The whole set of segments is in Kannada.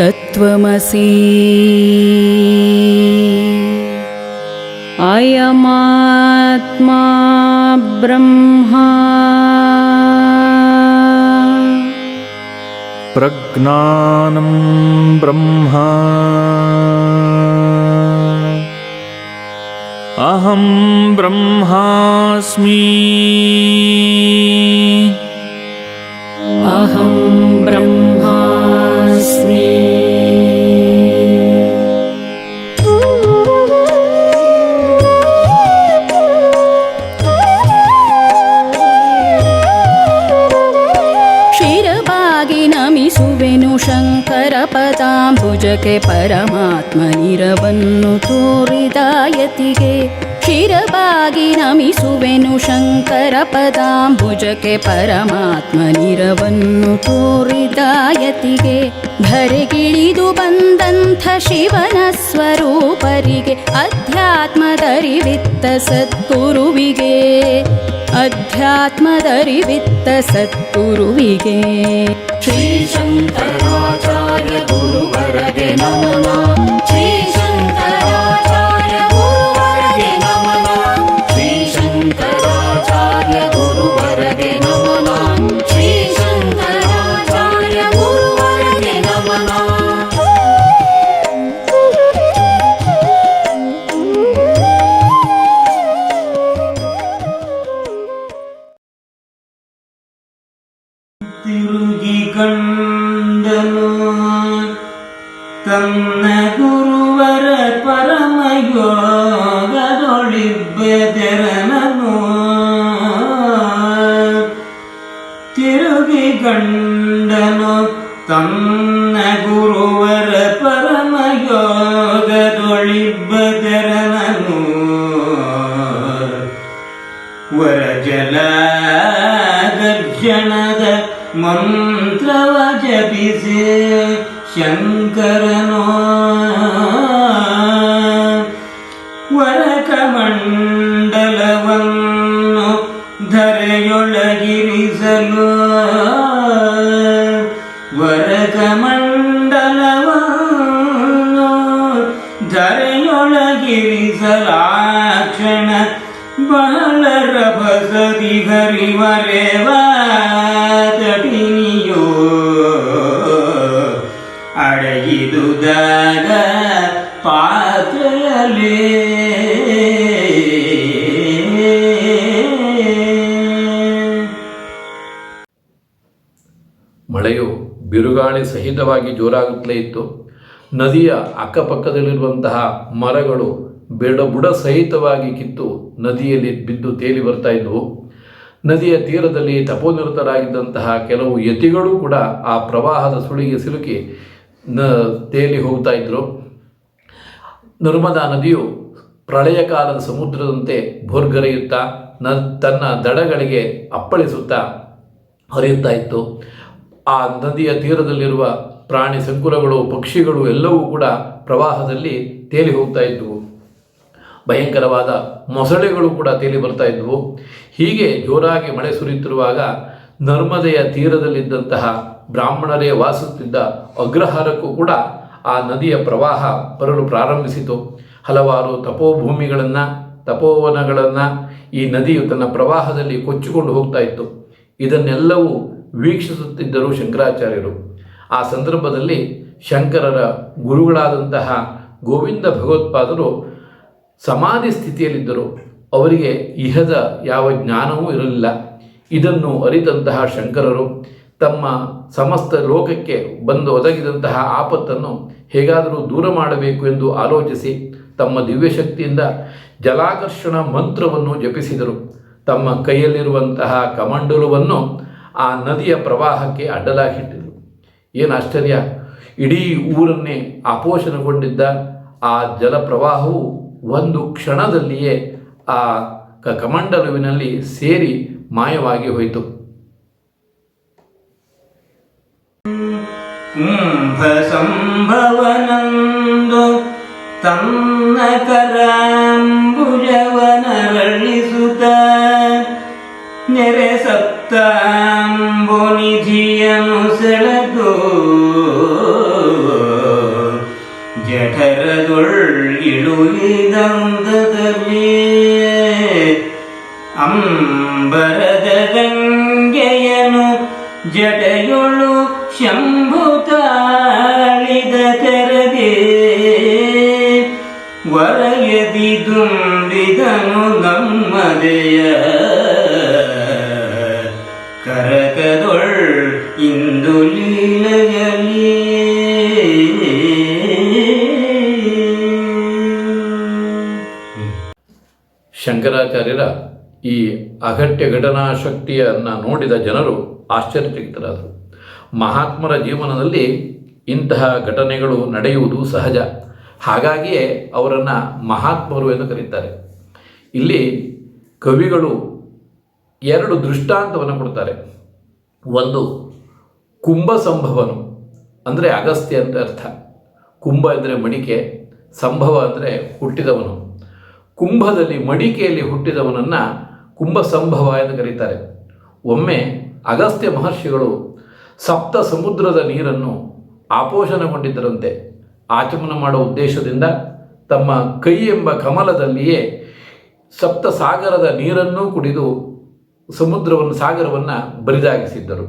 तत्त्वमसि अयमात्मा ब्रह्मा प्रज्ञानं ब्रह्मा अहं ब्रह्मास्मि अहं ब्रह्मास्मि। क्षीरबागी नमिಸುವೆನು ಶಂಕರ ಪದಾಂಬುಜಕ್ಕೆ ಪರಮಾತ್ಮನಿರವನ್ನು ತೋರಿದ ಯತಿಗೆ ಕ್ಷೀರಬಾಗಿ ನಮಿಸುವೆನು ಶಂಕರ ಪದಾಂಬುಜಕ್ಕೆ ಪರಮಾತ್ಮನಿರವನ್ನು ತೋರಿದ ಯತಿಗೆ ಧರೆಗಿಳಿದು ಬಂದಂಥ ಶಿವನ ಸ್ವರೂಪರಿಗೆ ಅಧ್ಯಾತ್ಮದರಿವಿತ್ತ ಸದ್ಗುರುವಿಗೆ ಅಧ್ಯಾತ್ಮದರಿವಿತ್ತ ಸದ್ಗುರುವಿಗೆ ಶ್ರೀ ಶಂಕರಾಚಾರ್ಯ ಗುರುವರಗೆ ನಮನ ಶ್ರೀ ಶಂಕರಾಚಾರ್ಯ ಗುರುವರಗೆ ನಮನ ಶ್ರೀ ಶಂಕರಾಚಾರ್ಯ ಗುರುವರಗೆ ನಮನ ಶ್ರೀ ಶಂಕರಾಚಾರ್ಯ ಗುರುವರಗೆ ನಮನ. ತಿರುಗಿ ಕಂಡನು ತನ್ನ ಗುರುವರ ಪರಮಯೋಗದೊಳಿಬ್ಬೆದರನನು ತಿರುಗಿ ಕಂಡನು ತನ್ನ ಗುರುವರ ಪರಮಯೋಗದೊಳಿಬ್ಬೆದರನನು ವರಜಲ ಗರ್ಜನದ ಮಂತ್ರವ ಜಪಿಸಿ ಶಂಕರನೋ ವರಕಮಂಡಲವನ್ನು ಧರೆಯೊಳಗಿರಿಸಲು ವರಕಮಂಡಲವನ್ನು ಧರೆಯೊಳಗಿರಿಸಲಾಕ್ಷಣ ಬಹಳ ರಭಸದಿ ಹರಿವರೇವ ತಟಿನಿಯೋ ಅಡಗಿದುದಾಗ ಪಾತ್ರೆಯಲೇ ಮಳೆಯು ಬಿರುಗಾಳಿ ಸಹಿತವಾಗಿ ಜೋರಾಗುತ್ತಲೇ ಇತ್ತು. ನದಿಯ ಅಕ್ಕಪಕ್ಕದಲ್ಲಿರುವಂತಹ ಮರಗಳು ಬುಡ ಸಹಿತವಾಗಿ ಕಿತ್ತು ನದಿಯಲ್ಲಿ ಬಿದ್ದು ತೇಲಿ ಬರ್ತಾ ಇದ್ವು. ನದಿಯ ತೀರದಲ್ಲಿ ತಪೋನಿರತರಾಗಿದ್ದಂತಹ ಕೆಲವು ಯತಿಗಳು ಕೂಡ ಆ ಪ್ರವಾಹದ ಸುಳಿಗೆ ಸಿಲುಕಿ ತೇಲಿ ಹೋಗ್ತಾ ಇದ್ದರು. ನರ್ಮದಾ ನದಿಯು ಪ್ರಳಯ ಕಾಲದ ಸಮುದ್ರದಂತೆ ಭೋರ್ಗರೆಯುತ್ತಾ ತನ್ನ ದಡಗಳಿಗೆ ಅಪ್ಪಳಿಸುತ್ತಾ ಹರಿಯುತ್ತಾ ಇತ್ತು. ಆ ನದಿಯ ತೀರದಲ್ಲಿರುವ ಪ್ರಾಣಿ ಸಂಕುಲಗಳು, ಪಕ್ಷಿಗಳು ಎಲ್ಲವೂ ಕೂಡ ಪ್ರವಾಹದಲ್ಲಿ ತೇಲಿ ಹೋಗ್ತಾ ಇದ್ವು. ಭಯಂಕರವಾದ ಮೊಸಳೆಗಳು ಕೂಡ ತೇಲಿ ಬರ್ತಾ ಇದ್ವು. ಹೀಗೆ ಜೋರಾಗಿ ಮಳೆ ಸುರಿಯುತ್ತಿರುವಾಗ ನರ್ಮದೆಯ ತೀರದಲ್ಲಿದ್ದಂತಹ ಬ್ರಾಹ್ಮಣರೇ ವಾಸಿಸುತ್ತಿದ್ದ ಅಗ್ರಹಾರಕ್ಕೂ ಕೂಡ ಆ ನದಿಯ ಪ್ರವಾಹ ಬರಲು ಪ್ರಾರಂಭಿಸಿತು. ಹಲವಾರು ತಪೋವನಗಳನ್ನು ಈ ನದಿಯು ತನ್ನ ಪ್ರವಾಹದಲ್ಲಿ ಕೊಚ್ಚಿಕೊಂಡು ಹೋಗ್ತಾ ಇತ್ತು. ಇದನ್ನೆಲ್ಲವೂ ವೀಕ್ಷಿಸುತ್ತಿದ್ದರು ಶಂಕರಾಚಾರ್ಯರು. ಆ ಸಂದರ್ಭದಲ್ಲಿ ಶಂಕರರ ಗುರುಗಳಾದಂತಹ ಗೋವಿಂದ ಭಗವತ್ಪಾದರು ಸಮಾಧಿ ಸ್ಥಿತಿಯಲ್ಲಿದ್ದರು. ಅವರಿಗೆ ಇಹದ ಯಾವ ಜ್ಞಾನವೂ ಇರಲಿಲ್ಲ. ಇದನ್ನು ಅರಿತಂತಹ ಶಂಕರರು ತಮ್ಮ ಸಮಸ್ತ ಲೋಕಕ್ಕೆ ಬಂದು ಒದಗಿದಂತಹ ಆಪತ್ತನ್ನು ಹೇಗಾದರೂ ದೂರ ಮಾಡಬೇಕು ಎಂದು ಆಲೋಚಿಸಿ ತಮ್ಮ ದಿವ್ಯಶಕ್ತಿಯಿಂದ ಜಲಾಕರ್ಷಣ ಮಂತ್ರವನ್ನು ಜಪಿಸಿದರು. ತಮ್ಮ ಕೈಯಲ್ಲಿರುವಂತಹ ಕಮಂಡಲುವನ್ನು ಆ ನದಿಯ ಪ್ರವಾಹಕ್ಕೆ ಅಡ್ಡಲಾಗಿಟ್ಟಿದರು. ಏನು ಆಶ್ಚರ್ಯ! ಇಡೀ ಊರನ್ನೇ ಆಪೋಷಣಗೊಂಡಿದ್ದ ಆ ಜಲಪ್ರವಾಹವು ಒಂದು ಕ್ಷಣದಲ್ಲಿಯೇ ಆ ಕಮಂಡಲುವಿನಲ್ಲಿ ಸೇರಿ ಮಾಯವಾಗಿ ಹೋಯಿತು. ಕುಂಭ ಸಂಭವನಂದು ತನ್ನ ಕರಾಂಬುಜವನರಳಿಸುತ್ತ ನೆರೆ ಸಪ್ತಾಂಬುನಿಧಿಯನು ಸೆಳೆದು ಜಠರದೊಳ್ ಇಳುವಿದಂದದಲ್ಲಿ ಅಂಬರದ ಗಂಗೆಯನು ಜಟೆಯೊಳು ಶಂಭು ತಾಳಿದ ತೆರದೆ ವರಯದಿ ದುಂಬಿದನು ನಮ್ಮದೆಯ ಕರಕದೊಳ್ ಇಂದು ಲೀಲೆಯಲಿ. ಶಂಕರಾಚಾರ್ಯರ ಈ ಅಗಟ್ಯ ಘಟನಾ ಶಕ್ತಿಯನ್ನು ನೋಡಿದ ಜನರು ಆಶ್ಚರ್ಯಚಕಿತರಾದರು. ಮಹಾತ್ಮರ ಜೀವನದಲ್ಲಿ ಇಂತಹ ಘಟನೆಗಳು ನಡೆಯುವುದು ಸಹಜ. ಹಾಗಾಗಿಯೇ ಅವರನ್ನು ಮಹಾತ್ಮರು ಎಂದು ಕರೀತಾರೆ. ಇಲ್ಲಿ ಕವಿಗಳು ಎರಡು ದೃಷ್ಟಾಂತವನ್ನು ಕೊಡ್ತಾರೆ. ಒಂದು ಕುಂಭ ಸಂಭವನು ಅಂದರೆ ಅಗಸ್ತ್ಯ ಅಂತ ಅರ್ಥ. ಕುಂಭ ಅಂದರೆ ಮಡಿಕೆ, ಸಂಭವ ಅಂದರೆ ಹುಟ್ಟಿದವನು. ಕುಂಭದಲ್ಲಿ ಮಡಿಕೆಯಲ್ಲಿ ಹುಟ್ಟಿದವನನ್ನು ಕುಂಭ ಸಂಭವ ಎಂದು ಕರೀತಾರೆ. ಒಮ್ಮೆ ಅಗಸ್ತ್ಯ ಮಹರ್ಷಿಗಳು ಸಪ್ತ ಸಮುದ್ರದ ನೀರನ್ನು ಆಪೋಷಣಗೊಂಡಿದ್ದರಂತೆ. ಆಚಮನ ಮಾಡುವ ಉದ್ದೇಶದಿಂದ ತಮ್ಮ ಕೈ ಎಂಬ ಕಮಲದಲ್ಲಿಯೇ ಸಪ್ತ ಸಾಗರದ ನೀರನ್ನೂ ಕುಡಿದು ಸಾಗರವನ್ನು ಬರಿದಾಗಿಸಿದ್ದರು.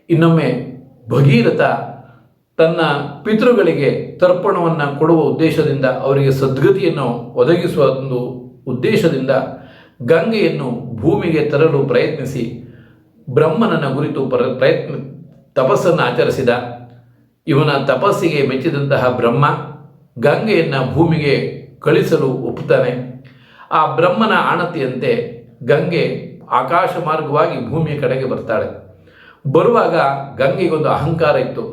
ಇನ್ನೊಮ್ಮೆ ಭಗೀರಥ ತನ್ನ ಪಿತೃಗಳಿಗೆ ತರ್ಪಣವನ್ನು ಕೊಡುವ ಉದ್ದೇಶದಿಂದ ಅವರಿಗೆ ಸದ್ಗತಿಯನ್ನು ಒದಗಿಸುವ ಒಂದು ಉದ್ದೇಶದಿಂದ ಗಂಗೆಯನ್ನು ಭೂಮಿಗೆ ತರಲು ಪ್ರಯತ್ನಿಸಿ ಬ್ರಹ್ಮನನ್ನು ಕುರಿತು ತಪಸ್ಸನ್ನು ಆಚರಿಸಿದ. ಇವನ ತಪಸ್ಸಿಗೆ ಮೆಚ್ಚಿದಂತಹ ಬ್ರಹ್ಮ ಗಂಗೆಯನ್ನು ಭೂಮಿಗೆ ಕಳಿಸಲು ಒಪ್ಪುತ್ತಾನೆ. ಆ ಬ್ರಹ್ಮನ ಆಣತಿಯಂತೆ ಗಂಗೆ ಆಕಾಶ ಮಾರ್ಗವಾಗಿ ಭೂಮಿಯ ಕಡೆಗೆ ಬರ್ತಾಳೆ. ಬರುವಾಗ ಗಂಗೆಗೊಂದು ಅಹಂಕಾರ ಇತ್ತು.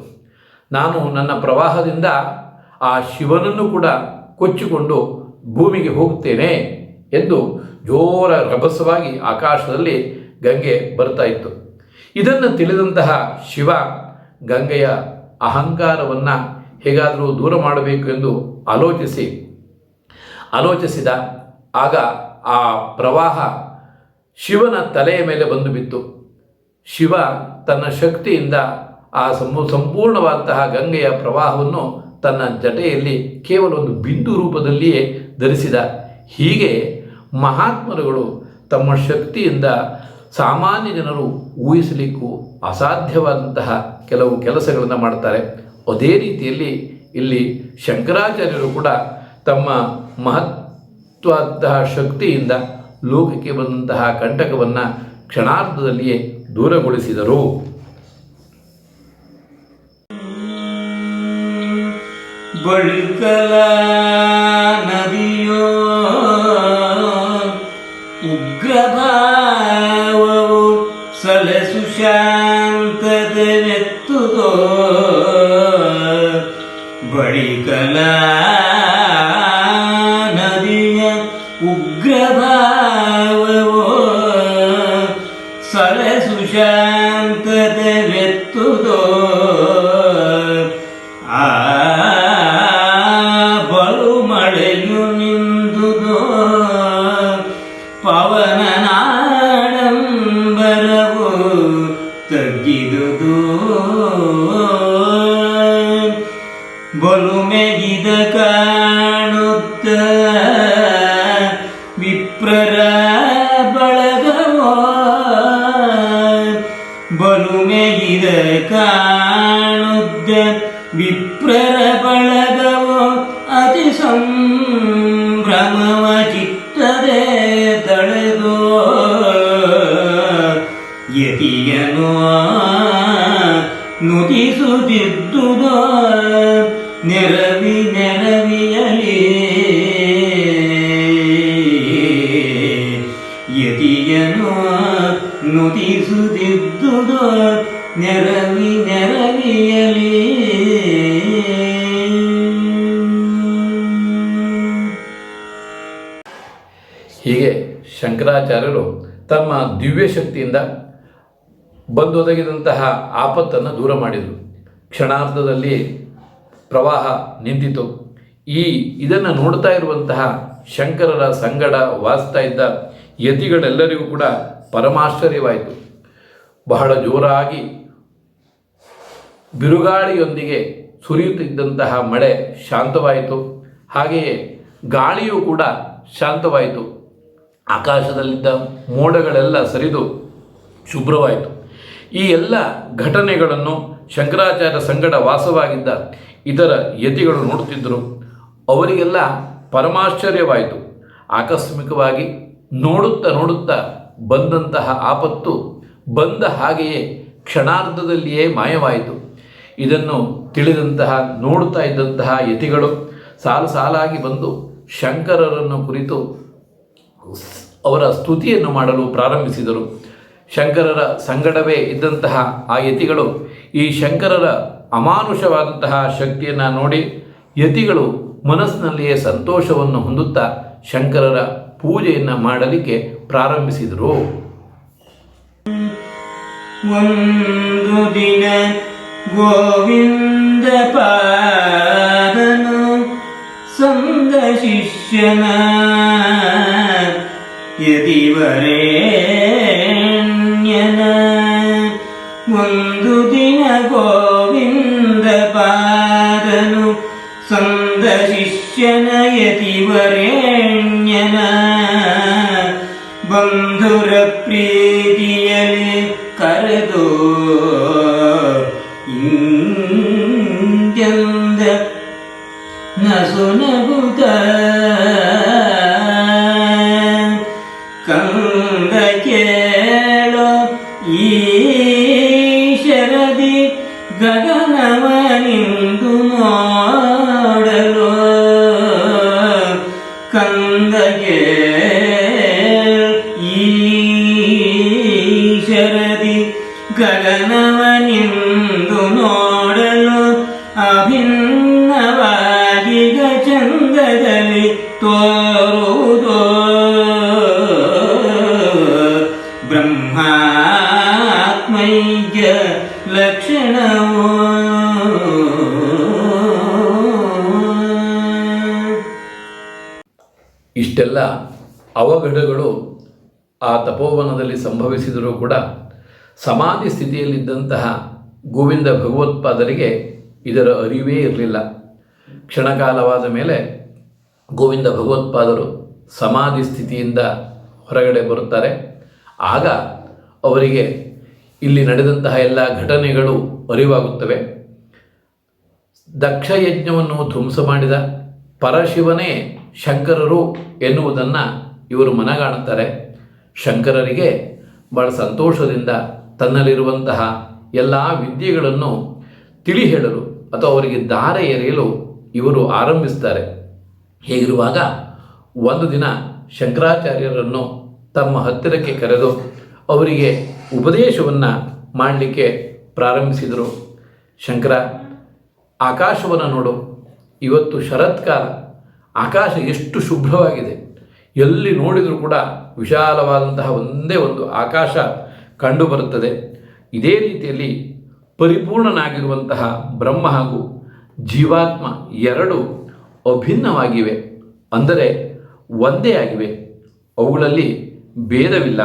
ನಾನು ನನ್ನ ಪ್ರವಾಹದಿಂದ ಆ ಶಿವನನ್ನು ಕೂಡ ಕೊಚ್ಚಿಕೊಂಡು ಭೂಮಿಗೆ ಹೋಗುತ್ತೇನೆ ಎಂದು ಜೋರ ರಭಸವಾಗಿ ಆಕಾಶದಲ್ಲಿ ಗಂಗೆ ಬರ್ತಾ ಇತ್ತು. ಇದನ್ನು ತಿಳಿದಂತಹ ಶಿವ ಗಂಗೆಯ ಅಹಂಕಾರವನ್ನು ಹೇಗಾದರೂ ದೂರ ಮಾಡಬೇಕು ಎಂದು ಆಲೋಚಿಸಿದ. ಆಗ ಆ ಪ್ರವಾಹ ಶಿವನ ತಲೆಯ ಮೇಲೆ ಬಂದು ಬಿತ್ತು. ಶಿವ ತನ್ನ ಶಕ್ತಿಯಿಂದ ಆ ಸಂಪೂರ್ಣವಾದಂತಹ ಗಂಗೆಯ ಪ್ರವಾಹವನ್ನು ತನ್ನ ಜಟೆಯಲ್ಲಿ ಕೇವಲ ಒಂದು ಬಿಂದು ರೂಪದಲ್ಲಿಯೇ ಧರಿಸಿದ. ಹೀಗೆ ಮಹಾತ್ಮರುಗಳು ತಮ್ಮ ಶಕ್ತಿಯಿಂದ ಸಾಮಾನ್ಯ ಜನರು ಊಹಿಸಲಿಕ್ಕೂ ಅಸಾಧ್ಯವಾದಂತಹ ಕೆಲವು ಕೆಲಸಗಳನ್ನು ಮಾಡ್ತಾರೆ. ಅದೇ ರೀತಿಯಲ್ಲಿ ಇಲ್ಲಿ ಶಂಕರಾಚಾರ್ಯರು ಕೂಡ ತಮ್ಮ ಮಹತ್ವದಂತಹ ಶಕ್ತಿಯಿಂದ ಲೋಕಕ್ಕೆ ಬಂದಂತಹ ಕಂಟಕವನ್ನು ಕ್ಷಣಾರ್ಧದಲ್ಲಿಯೇ ದೂರಗೊಳಿಸಿದರು. ಬಳಿಕಲ ನದಿಯೋ ಉಗ್ರಭಾವವು ಸಲಸು ಶಾಂತದೆತ್ತುದೋ ಬಳಿಕಲ ನದಿಯ ಉಗ್ರಭಾವವು ಸಲಸು ಶಾಂತದೆತ್ತುದೋ ಬಲು ಮಳೆಯು ನಿಂದುದೋ ಪವನನಾಡಂಬರವು ತಗ್ಗಿದುದು ಬಲು ಮೆಗಿದ ಕಾಣುತ್ತ ವಿಪ್ರರ ಬಳಗವೋ ಬಲು ಮೆಗಿದ ಕಾಣುತ್ತ ವಿಪ್ರರ ಬಳಗವೋ ಅತಿ ಸಂಭ್ರಮವ ಚಿತ್ತದೆ ತಳೆದೋ ಯತಿಯನು ನುತಿಸುತ್ತಿದ್ದುದೋ ನೆರವಿಯಲಿ ಯತಿಯನು ನುತಿಸುತ್ತಿದ್ದುದೋ ನೆರವಿಯಲಿ. ಹೀಗೆ ಶಂಕರಾಚಾರ್ಯರು ತಮ್ಮ ದಿವ್ಯ ಶಕ್ತಿಯಿಂದ ಬಂದೊದಗಿದಂತಹ ಆಪತ್ತನ್ನು ದೂರ ಮಾಡಿದರು. ಕ್ಷಣಾರ್ಧದಲ್ಲಿ ಪ್ರವಾಹ ನಿಂತಿತು. ಇದನ್ನು ನೋಡ್ತಾ ಇರುವಂತಹ ಶಂಕರರ ಸಂಗಡ ವಾಸಿಸ್ತಾ ಇದ್ದ ಯತಿಗಳೆಲ್ಲರಿಗೂ ಕೂಡ ಪರಮಾಶ್ಚರ್ಯವಾಯಿತು. ಬಹಳ ಜೋರಾಗಿ ಬಿರುಗಾಳಿಯೊಂದಿಗೆ ಸುರಿಯುತ್ತಿದ್ದಂತಹ ಮಳೆ ಶಾಂತವಾಯಿತು. ಹಾಗೆಯೇ ಗಾಳಿಯೂ ಕೂಡ ಶಾಂತವಾಯಿತು. ಆಕಾಶದಲ್ಲಿದ್ದ ಮೋಡಗಳೆಲ್ಲ ಸರಿದು ಶುಭ್ರವಾಯಿತು. ಈ ಎಲ್ಲ ಘಟನೆಗಳನ್ನು ಶಂಕರಾಚಾರ್ಯ ಸಂಗಡ ವಾಸವಾಗಿದ್ದ ಇತರ ಯತಿಗಳು ನೋಡುತ್ತಿದ್ದರು. ಅವರಿಗೆಲ್ಲ ಪರಮಾಶ್ಚರ್ಯವಾಯಿತು. ಆಕಸ್ಮಿಕವಾಗಿ ನೋಡುತ್ತಾ ಬಂದಂತಹ ಆಪತ್ತು ಬಂದ ಹಾಗೆಯೇ ಕ್ಷಣಾರ್ಧದಲ್ಲಿಯೇ ಮಾಯವಾಯಿತು. ಇದನ್ನು ತಿಳಿದಂತಹ ನೋಡುತ್ತಾ ಇದ್ದಂತಹ ಯತಿಗಳು ಸಾಲಾಗಿ ಬಂದು ಶಂಕರರನ್ನು ಕುರಿತು ಅವರ ಸ್ತುತಿಯನ್ನು ಮಾಡಲು ಪ್ರಾರಂಭಿಸಿದರು. ಶಂಕರರ ಸಂಗಡವೇ ಇದ್ದಂತಹ ಆ ಯತಿಗಳು ಈ ಶಂಕರರ ಅಮಾನುಷವಾದಂತಹ ಶಕ್ತಿಯನ್ನು ನೋಡಿ ಯತಿಗಳು ಮನಸ್ಸಿನಲ್ಲಿಯೇ ಸಂತೋಷವನ್ನು ಹೊಂದುತ್ತಾ ಶಂಕರರ ಪೂಜೆಯನ್ನು ಮಾಡಲಿಕ್ಕೆ ಪ್ರಾರಂಭಿಸಿದರು. ಒಂದು ದಿನ ಗೋವಿಂದ ಪಾದನು ಸಂಗ ಶಿಷ್ಯನ ಯತಿವರೇಣ್ಯನ. ಒಂದು ದಿನ ಗೋವಿಂದ ಪಾದನು ಸಂದ ಶಿಷ್ಯನ ಯತಿವರೇಣ್ಯನ ಬಂಧುರ ಪ್ರೀತಿಯಲ್ಲಿ ಕರೆದು ಇಂದ್ಯಂದ ನಸುನಗುತ್ತ ಕಂದ ಕೇಳೋ ಈ ಶರದಿ ಗಗನವನಿಂದು ನೋಡಲು ಕಂದಗೆ ಈ ಶರದಿ ಗಗನವನಿಂದು ನೋಡಲು ಅಭಿನ್ನವಾಗಿಗ ಚಂದದಲ್ಲಿ ತೋರುವುದೋ ಬ್ರಹ್ಮಾತ್ಮೈಕ್ಯ ಲಕ್ಷಣವೋ. ಇಷ್ಟೆಲ್ಲ ಅವಘಡಗಳು ಆ ತಪೋವನದಲ್ಲಿ ಸಂಭವಿಸಿದರೂ ಕೂಡ ಸಮಾಧಿ ಸ್ಥಿತಿಯಲ್ಲಿದ್ದಂತಹ ಗೋವಿಂದ ಭಗವತ್ಪಾದರಿಗೆ ಇದರ ಅರಿವೇ ಇರಲಿಲ್ಲ. ಕ್ಷಣಕಾಲವಾದ ಮೇಲೆ ಗೋವಿಂದ ಭಗವತ್ಪಾದರು ಸಮಾಧಿ ಸ್ಥಿತಿಯಿಂದ ಹೊರಗಡೆ ಬರುತ್ತಾರೆ. ಆಗ ಅವರಿಗೆ ಇಲ್ಲಿ ನಡೆದಂತಹ ಎಲ್ಲ ಘಟನೆಗಳು ಅರಿವಾಗುತ್ತವೆ. ದಕ್ಷಯಜ್ಞವನ್ನು ಧ್ವಂಸ ಮಾಡಿದ ಪರಶಿವನೇ ಶಂಕರರು ಎನ್ನುವುದನ್ನು ಇವರು ಮನಗಾಣುತ್ತಾರೆ. ಶಂಕರರಿಗೆ ಬಹಳ ಸಂತೋಷದಿಂದ ತನ್ನಲ್ಲಿರುವಂತಹ ಎಲ್ಲ ವಿದ್ಯೆಗಳನ್ನು ತಿಳಿ ಹೇಳಲು ಅಥವಾ ಅವರಿಗೆ ದಾರ ಎರೆಯಲು ಇವರು ಆರಂಭಿಸ್ತಾರೆ. ಹೀಗಿರುವಾಗ ಒಂದು ದಿನ ಶಂಕರಾಚಾರ್ಯರನ್ನು ತಮ್ಮ ಹತ್ತಿರಕ್ಕೆ ಕರೆದು ಅವರಿಗೆ ಉಪದೇಶವನ್ನು ಮಾಡಲಿಕ್ಕೆ ಪ್ರಾರಂಭಿಸಿದರು. ಶಂಕರ, ಆಕಾಶವನ್ನು ನೋಡು, ಇವತ್ತು ಶರತ್ಕಾಲ, ಆಕಾಶ ಎಷ್ಟು ಶುಭ್ರವಾಗಿದೆ. ಎಲ್ಲಿ ನೋಡಿದರೂ ಕೂಡ ವಿಶಾಲವಾದಂತಹ ಒಂದೇ ಒಂದು ಆಕಾಶ ಕಂಡುಬರುತ್ತದೆ. ಇದೇ ರೀತಿಯಲ್ಲಿ ಪರಿಪೂರ್ಣನಾಗಿರುವಂತಹ ಬ್ರಹ್ಮ ಹಾಗೂ ಜೀವಾತ್ಮ ಎರಡು ಅಭಿನ್ನವಾಗಿವೆ, ಅಂದರೆ ಒಂದೇ ಆಗಿವೆ. ಅವುಗಳಲ್ಲಿ ಭೇದವಿಲ್ಲ.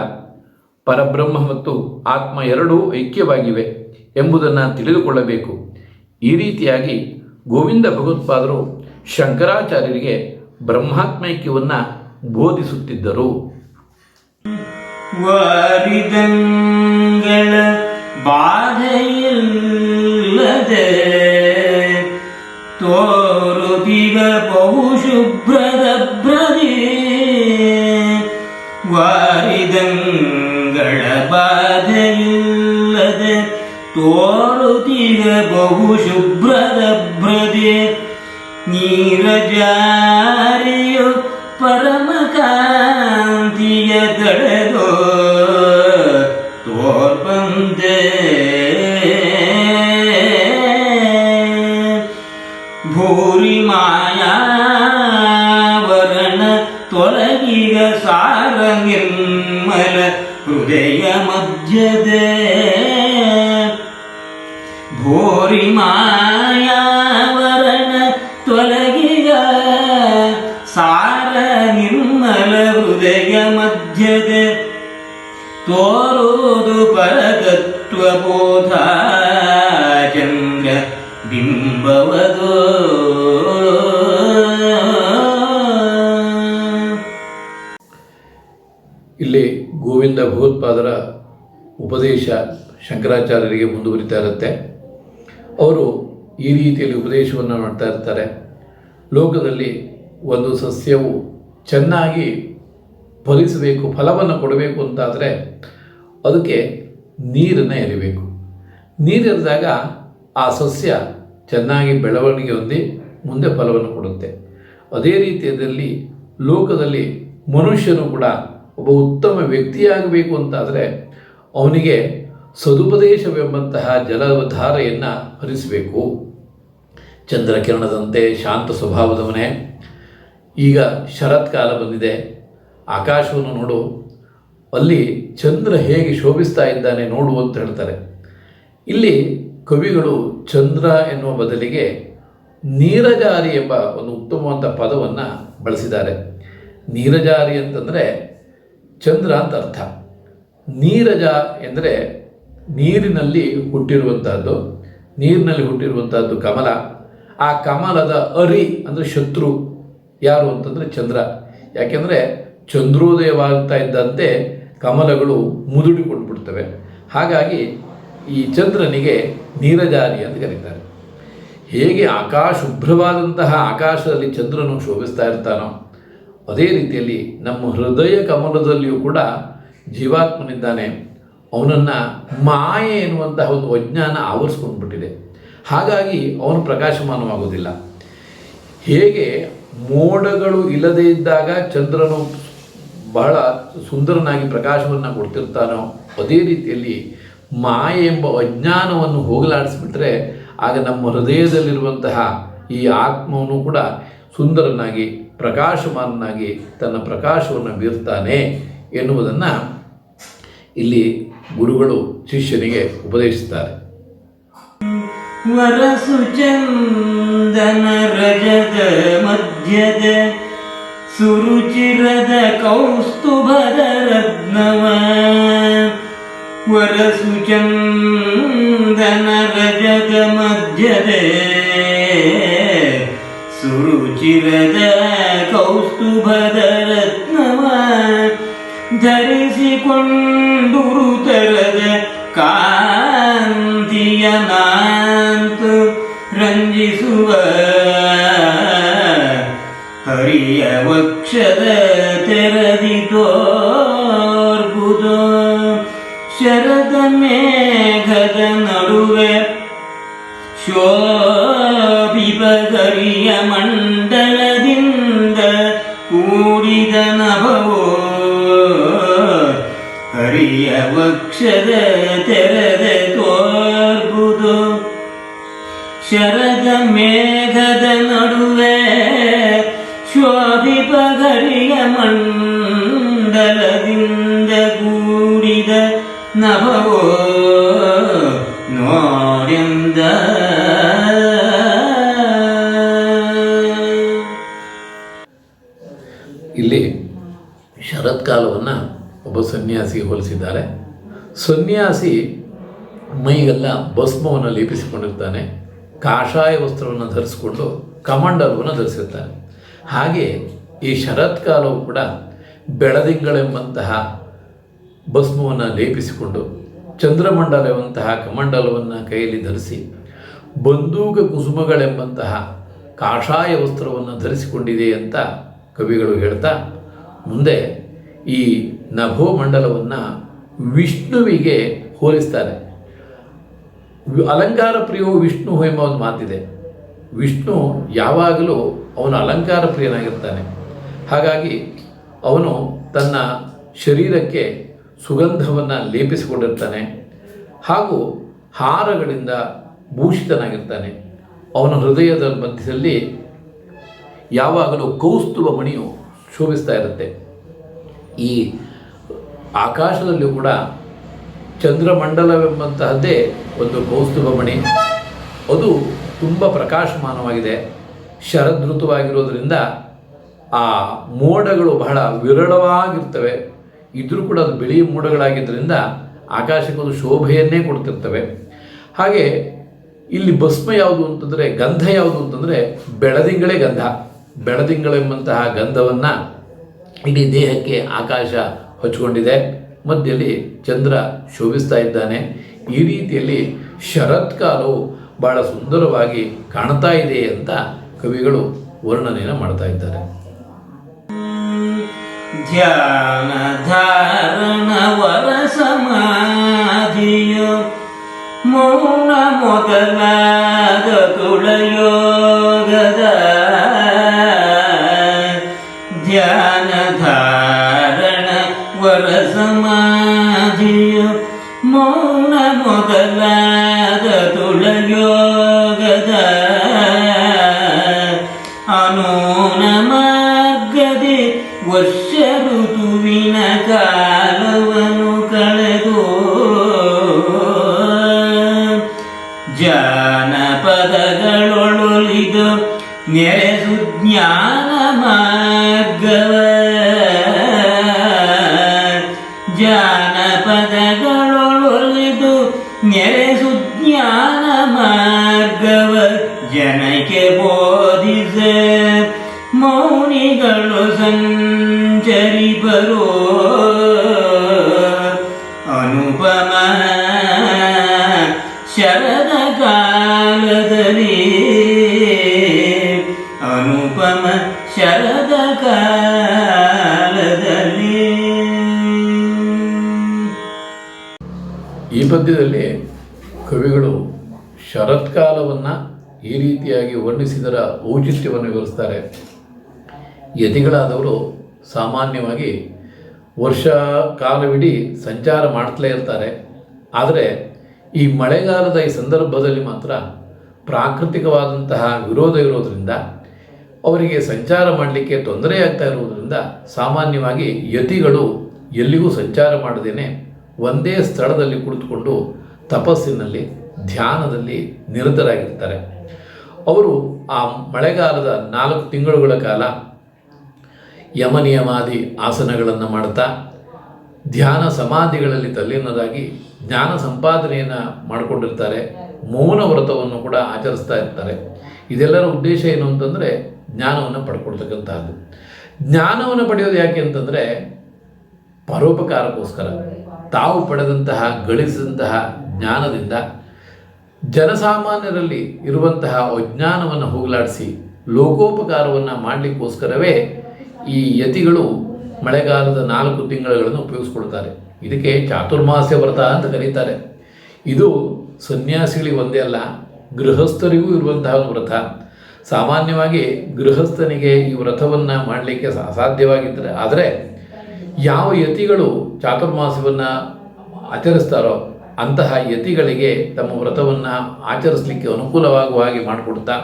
ಪರಬ್ರಹ್ಮ ಮತ್ತು ಆತ್ಮ ಎರಡೂ ಐಕ್ಯವಾಗಿವೆ ಎಂಬುದನ್ನು ತಿಳಿದುಕೊಳ್ಳಬೇಕು. ಈ ರೀತಿಯಾಗಿ ಗೋವಿಂದ ಭಗವತ್ಪಾದರು ಶಂಕರಾಚಾರ್ಯರಿಗೆ ಬ್ರಹ್ಮಾತ್ಮೈಕ್ಯವನ್ನು ಬೋಧಿಸುತ್ತಿದ್ದರು. ವಾರಿದಂಗಳ ಬಾಧೆಯಿಲ್ಲದೆ ತೋರುದಿಗ ಬಹುಶುಭ್ರದ ಭ್ರದಿ. ವಾರಿದಂಗಳ ಬಾಧೆಯಿಲ್ಲದೆ ತೋರುದಿಗ ಬಹುಶುಭ್ರದ ಭ್ರದಿ. ನೀರಜಾರಿಯು ಪರಮಕಾಂತಿಯ ತಳೆದೋ ತೋರ್ಬಂದೆ. ಭೂರಿ ಮಾಯಾವರಣ ತೊಲಗಿಗ ಸಾರ ನಿರ್ಮಲ ಹೃದಯ ಮಧ್ಯದೆ. ಭೂರಿ ಮಾಯಾವರಣ ತೊಲಗಿಗ ಸಾರ ನಿರ್ಮಲ ಹೃದಯ ಮಧ್ಯದೆ. ತೋರುವುದು ಪರತತ್ವ ಬೋಧ ಚಂದ್ರ ಬಿಂಬವದೋ ಇಲ್ಲಿ ಗೋವಿಂದ ಭಗವತ್ಪಾದರ ಉಪದೇಶ ಶಂಕರಾಚಾರ್ಯರಿಗೆ ಮುಂದುವರಿತಾ ಇರುತ್ತೆ. ಅವರು ಈ ರೀತಿಯಲ್ಲಿ ಉಪದೇಶವನ್ನು ಮಾಡ್ತಾ ಇರ್ತಾರೆ. ಲೋಕದಲ್ಲಿ ಒಂದು ಸಸ್ಯವು ಚೆನ್ನಾಗಿ ಫಲಿಸಬೇಕು, ಫಲವನ್ನು ಕೊಡಬೇಕು ಅಂತಾದರೆ ಅದಕ್ಕೆ ನೀರನ್ನು ಎರಿಬೇಕು. ನೀರೆರೆದಾಗ ಆ ಸಸ್ಯ ಚೆನ್ನಾಗಿ ಬೆಳವಣಿಗೆ ಹೊಂದಿ ಮುಂದೆ ಫಲವನ್ನು ಕೊಡುತ್ತೆ. ಅದೇ ರೀತಿಯಲ್ಲಿ ಲೋಕದಲ್ಲಿ ಮನುಷ್ಯನು ಕೂಡ ಒಬ್ಬ ಉತ್ತಮ ವ್ಯಕ್ತಿಯಾಗಬೇಕು ಅಂತಾದರೆ ಅವನಿಗೆ ಸದುಪದೇಶವೆಂಬಂತಹ ಜಲಧಾರೆಯನ್ನು ಹರಿಸಬೇಕು. ಚಂದ್ರಕಿರಣದಂತೆ ಶಾಂತ ಸ್ವಭಾವದವನೇ, ಈಗ ಶರತ್ಕಾಲ ಬಂದಿದೆ, ಆಕಾಶವನ್ನು ನೋಡು, ಅಲ್ಲಿ ಚಂದ್ರ ಹೇಗೆ ಶೋಭಿಸ್ತಾ ಇದ್ದಾನೆ ನೋಡು ಅಂತ ಹೇಳ್ತಾರೆ. ಇಲ್ಲಿ ಕವಿಗಳು ಚಂದ್ರ ಎನ್ನುವ ಬದಲಿಗೆ ನೀರಜಾರಿ ಎಂಬ ಒಂದು ಉತ್ತಮವಾದ ಪದವನ್ನು ಬಳಸಿದ್ದಾರೆ. ನೀರಜಾರಿ ಅಂತಂದರೆ ಚಂದ್ರ ಅಂತ ಅರ್ಥ. ನೀರಜ ಎಂದರೆ ನೀರಿನಲ್ಲಿ ಹುಟ್ಟಿರುವಂತಹದ್ದು, ನೀರಿನಲ್ಲಿ ಹುಟ್ಟಿರುವಂತಹದ್ದು ಕಮಲ. ಆ ಕಮಲದ ಅರಿ ಅಂದರೆ ಶತ್ರು ಯಾರು ಅಂತಂದರೆ ಚಂದ್ರ. ಯಾಕೆಂದರೆ ಚಂದ್ರೋದಯವಾಗ್ತಾ ಇದ್ದಂತೆ ಕಮಲಗಳು ಮುದುಡಿಕೊಂಡು ಬಿಡ್ತವೆ. ಹಾಗಾಗಿ ಈ ಚಂದ್ರನಿಗೆ ನೀರಜಾರಿ ಅಂತ ಕರೀತಾರೆ. ಹೇಗೆ ಶುಭ್ರವಾದಂತಹ ಆಕಾಶದಲ್ಲಿ ಚಂದ್ರನು ಶೋಭಿಸ್ತಾ ಇರ್ತಾನೋ ಅದೇ ರೀತಿಯಲ್ಲಿ ನಮ್ಮ ಹೃದಯ ಕಮಲದಲ್ಲಿಯೂ ಕೂಡ ಜೀವಾತ್ಮನಿದ್ದಾನೆ. ಅವನನ್ನು ಮಾಯೆ ಎನ್ನುವಂತಹ ಒಂದು ಅಜ್ಞಾನ ಆವರಿಸ್ಕೊಂಡ್ಬಿಟ್ಟಿದೆ. ಹಾಗಾಗಿ ಅವನು ಪ್ರಕಾಶಮಾನವಾಗುವುದಿಲ್ಲ. ಹೇಗೆ ಮೋಡಗಳು ಇಲ್ಲದೇ ಇದ್ದಾಗ ಚಂದ್ರನು ಬಹಳ ಸುಂದರನಾಗಿ ಪ್ರಕಾಶವನ್ನು ಕೊಡ್ತಿರ್ತಾನೋ ಅದೇ ರೀತಿಯಲ್ಲಿ ಮಾಯೆ ಎಂಬ ಅಜ್ಞಾನವನ್ನು ಹೋಗಲಾಡಿಸಿಬಿಟ್ರೆ ಆಗ ನಮ್ಮ ಹೃದಯದಲ್ಲಿರುವಂತಹ ಈ ಆತ್ಮವನ್ನು ಕೂಡ ಸುಂದರನಾಗಿ ಪ್ರಕಾಶಮಾನನಾಗಿ ತನ್ನ ಪ್ರಕಾಶವನ್ನು ಬೀರ್ತಾನೆ ಎನ್ನುವುದನ್ನು ಇಲ್ಲಿ ಗುರುಗಳು ಶಿಷ್ಯನಿಗೆ ಉಪದೇಶಿಸುತ್ತಾರೆ. ವರಸು ಚಂದನ ರಜದ ಮಧ್ಯದ ಸುರುಚಿರದ ಕೌಸ್ತುಭದ ರತ್ನವ, ವರಸು ಚಂದನ ರಜದ ಮಧ್ಯದ ಸುರುಚಿರದ ಕೌಸ್ತುಭದ ರತ್ನವ ಧರಿಸಿಕೊಂಡುರು ತರದ ಕಾಂತಿಯ ನಾಂತು ರಂಜಿಸುವ ಹರಿಯ ವಕ್ಷದ ತೆರದಿ ತೋರ್ಬುದು ಶರದ ಮೇಘದ ನಡುವೆ ಶೋಭಿಪಗರಿಯ ಮಂಡಲದಿಂದ ಕೂಡಿದ ನಭವೋ ಹರಿಯ ವಕ್ಷದ ತೆರೆದ ತೋರ್ಬುದು ಶರದ ಮೇಘದ ನಡುವೆ ಶೋಭಿಪಗರಿಯ ಮಂಡಲದಿಂದ ಕೂಡಿದ ನಭವೋ ನೋಡೆಂದ. ಇಲ್ಲಿ ಶರತ್ಕಾಲವನ್ನು ಒಬ್ಬ ಸನ್ಯಾಸಿಗೆ ಹೋಲಿಸಿದ್ದಾರೆ. ಸನ್ಯಾಸಿ ಮೈಗೆಲ್ಲ ಭಸ್ಮವನ್ನು ಲೇಪಿಸಿಕೊಂಡಿರ್ತಾನೆ, ಕಾಷಾಯ ವಸ್ತ್ರವನ್ನು ಧರಿಸಿಕೊಂಡು ಕಮಂಡಲವನ್ನು ಧರಿಸಿರ್ತಾನೆ. ಹಾಗೆ ಈ ಶರತ್ಕಾಲವು ಕೂಡ ಬೆಳದಿಂಗಳೆಂಬಂತಹ ಭಸ್ಮವನ್ನು ಲೇಪಿಸಿಕೊಂಡು ಚಂದ್ರಮಂಡಲವಂತಹ ಕಮಂಡಲವನ್ನು ಕೈಯಲ್ಲಿ ಧರಿಸಿ ಬಂದೂಕ ಕುಸುಮಗಳೆಂಬಂತಹ ಕಾಷಾಯ ವಸ್ತ್ರವನ್ನು ಧರಿಸಿಕೊಂಡಿದೆ ಅಂತ ಕವಿಗಳು ಹೇಳ್ತಾ ಮುಂದೆ ಈ ನಭೋಮಂಡಲವನ್ನು ವಿಷ್ಣುವಿಗೆ ಹೋಲಿಸ್ತಾರೆ. ಅಲಂಕಾರ ಪ್ರಿಯೋ ವಿಷ್ಣು ಎಂಬ ಒಂದು ಮಾತಿದೆ. ವಿಷ್ಣು ಯಾವಾಗಲೂ ಅವನು ಅಲಂಕಾರ ಪ್ರಿಯನಾಗಿರ್ತಾನೆ. ಹಾಗಾಗಿ ಅವನು ತನ್ನ ಶರೀರಕ್ಕೆ ಸುಗಂಧವನ್ನು ಲೇಪಿಸಿಕೊಂಡಿರ್ತಾನೆ ಹಾಗೂ ಹಾರಗಳಿಂದ ಭೂಷಿತನಾಗಿರ್ತಾನೆ. ಅವನ ಹೃದಯದ ಮಧ್ಯದಲ್ಲಿ ಯಾವಾಗಲೂ ಕೌಸ್ತುಭ ಮಣಿಯು ಶೋಭಿಸ್ತಾ ಇರುತ್ತೆ. ಈ ಆಕಾಶದಲ್ಲಿಯೂ ಕೂಡ ಚಂದ್ರಮಂಡಲವೆಂಬಂತಹದ್ದೇ ಒಂದು ಕೌಸ್ತುಭ ಮಣಿ. ಅದು ತುಂಬ ಪ್ರಕಾಶಮಾನವಾಗಿದೆ. ಶರದೃತುವಾಗಿರೋದ್ರಿಂದ ಆ ಮೋಡಗಳು ಬಹಳ ವಿರಳವಾಗಿರ್ತವೆ. ಇದ್ರೂ ಕೂಡ ಅದು ಬಿಳಿ ಮೋಡಗಳಾಗಿದ್ದರಿಂದ ಆಕಾಶಕ್ಕೊಂದು ಶೋಭೆಯನ್ನೇ ಕೊಡ್ತಿರ್ತವೆ. ಹಾಗೆ ಇಲ್ಲಿ ಭಸ್ಮ ಯಾವುದು ಅಂತಂದರೆ, ಗಂಧ ಯಾವುದು ಅಂತಂದರೆ ಬೆಳದಿಂಗಳೇ ಗಂಧ. ಬೆಳದಿಂಗಳೆಂಬಂತಹ ಗಂಧವನ್ನು ಇಡೀ ದೇಹಕ್ಕೆ ಆಕಾಶ ಹಚ್ಕೊಂಡಿದೆ. ಮಧ್ಯದಲ್ಲಿ ಚಂದ್ರ ಶೋಭಿಸ್ತಾ ಇದ್ದಾನೆ. ಈ ರೀತಿಯಲ್ಲಿ ಶರತ್ಕಾಲವು ಬಹಳ ಸುಂದರವಾಗಿ ಕಾಣ್ತಾ ಇದೆ ಅಂತ ಕವಿಗಳು ವರ್ಣನೆಯನ್ನು ಮಾಡ್ತಾ ಇದ್ದಾರೆ. ಧ್ಯಾನ ಧಾರಣ ವರ ಸಮಾಧಿಯು ಮೌನ ಮೊದಲಾದ ತುಳಯೋಗದ ಧ್ಯಾನ ಧಾರಣ ವರ ಸಮಾಧಿಯು ಮೌನ ಮೊದಲಾದ ತುಳಯೋಗದ ಅನೂನ ಮಾರ್ಗದಿ ವರ್ಷ ಋತುವಿನ ಕಾಲವನ್ನು ಕಳೆದು ಜಾನಪದಗಳೊಳಿದು ನೆರೆಸು ಜ್ಞಾನ ಮಾರ್ಗವ ಜಾನಪದಗಳೊಳಿದು ನೆರೆಸು ಜ್ಞಾನ ಮಾರ್ಗವ ಜನಕ್ಕೆ ಬೋಧಿಸ ಮೌನಿಗಳು ಸಂಚರಿಪರೋ ಅನುಪಮ ಶರದ ಕಾಲದಲ್ಲಿ ಅನುಪಮ ಶರದ ಕಾಲದಲ್ಲಿ. ಈ ಪದ್ಯದಲ್ಲಿ ಕವಿಗಳು ಶರತ್ಕಾಲವನ್ನು ಈ ರೀತಿಯಾಗಿ ವರ್ಣಿಸಿದರ ಔಚಿತ್ಯವನ್ನು ವಿವರಿಸ್ತಾರೆ. ಯತಿಗಳಾದವರು ಸಾಮಾನ್ಯವಾಗಿ ವರ್ಷ ಕಾಲವಿಡೀ ಸಂಚಾರ ಮಾಡ್ತಲೇ ಇರ್ತಾರೆ. ಆದರೆ ಈ ಮಳೆಗಾಲದ ಈ ಸಂದರ್ಭದಲ್ಲಿ ಮಾತ್ರ ಪ್ರಾಕೃತಿಕವಾದಂತಹ ವಿರೋಧ ಇರೋದರಿಂದ ಅವರಿಗೆ ಸಂಚಾರ ಮಾಡಲಿಕ್ಕೆ ತೊಂದರೆಯಾಗ್ತಾ ಇರುವುದರಿಂದ ಸಾಮಾನ್ಯವಾಗಿ ಯತಿಗಳು ಎಲ್ಲಿಗೂ ಸಂಚಾರ ಮಾಡದೇನೆ ಒಂದೇ ಸ್ಥಳದಲ್ಲಿ ಕುಳಿತುಕೊಂಡು ತಪಸ್ಸಿನಲ್ಲಿ ಧ್ಯಾನದಲ್ಲಿ ನಿರತರಾಗಿರ್ತಾರೆ. ಅವರು ಆ ಮಳೆಗಾಲದ 4 ತಿಂಗಳುಗಳ ಕಾಲ ಯಮನಿಯಮಾದಿ ಆಸನಗಳನ್ನು ಮಾಡ್ತಾ ಧ್ಯಾನ ಸಮಾಧಿಗಳಲ್ಲಿ ತಲ್ಲೀನರಾಗಿ ಜ್ಞಾನ ಸಂಪಾದನೆಯನ್ನು ಮಾಡಿಕೊಂಡಿರ್ತಾರೆ. ಮೌನ ವ್ರತವನ್ನು ಕೂಡ ಆಚರಿಸ್ತಾ ಇರ್ತಾರೆ. ಇದೆಲ್ಲರ ಉದ್ದೇಶ ಏನು ಅಂತಂದರೆ ಜ್ಞಾನವನ್ನು ಪಡ್ಕೊಳ್ತಕ್ಕಂಥದ್ದು. ಜ್ಞಾನವನ್ನು ಪಡೆಯೋದು ಯಾಕೆ ಅಂತಂದರೆ ಪರೋಪಕಾರಕ್ಕೋಸ್ಕರ. ತಾವು ಪಡೆದಂತಹ ಗಳಿಸಿದಂತಹ ಜ್ಞಾನದಿಂದ ಜನಸಾಮಾನ್ಯರಲ್ಲಿ ಇರುವಂತಹ ಅಜ್ಞಾನವನ್ನು ಹೋಗಲಾಡಿಸಿ ಲೋಕೋಪಕಾರವನ್ನು ಮಾಡಲಿಕ್ಕೋಸ್ಕರವೇ ಈ ಯತಿಗಳು ಮಳೆಗಾಲದ 4 ತಿಂಗಳುಗಳನ್ನು ಉಪಯೋಗಿಸ್ಕೊಳ್ತಾರೆ. ಇದಕ್ಕೆ ಚಾತುರ್ಮಾಸ್ಯ ವ್ರತ ಅಂತ ಕರೀತಾರೆ. ಇದು ಸನ್ಯಾಸಿಗಳಿಗೆ ಒಂದೇ ಅಲ್ಲ, ಗೃಹಸ್ಥರಿಗೂ ಇರುವಂತಹ ವ್ರತ. ಸಾಮಾನ್ಯವಾಗಿ ಗೃಹಸ್ಥನಿಗೆ ಈ ವ್ರತವನ್ನು ಮಾಡಲಿಕ್ಕೆ ಅಸಾಧ್ಯವಾಗಿದ್ದರೆ, ಆದರೆ ಯಾವ ಯತಿಗಳು ಚಾತುರ್ಮಾಸ್ಯವನ್ನು ಆಚರಿಸ್ತಾರೋ ಅಂತಹ ಯತಿಗಳಿಗೆ ತಮ್ಮ ವ್ರತವನ್ನು ಆಚರಿಸಲಿಕ್ಕೆ ಅನುಕೂಲವಾಗುವ ಹಾಗೆ ಮಾಡಿಕೊಡ್ತಾ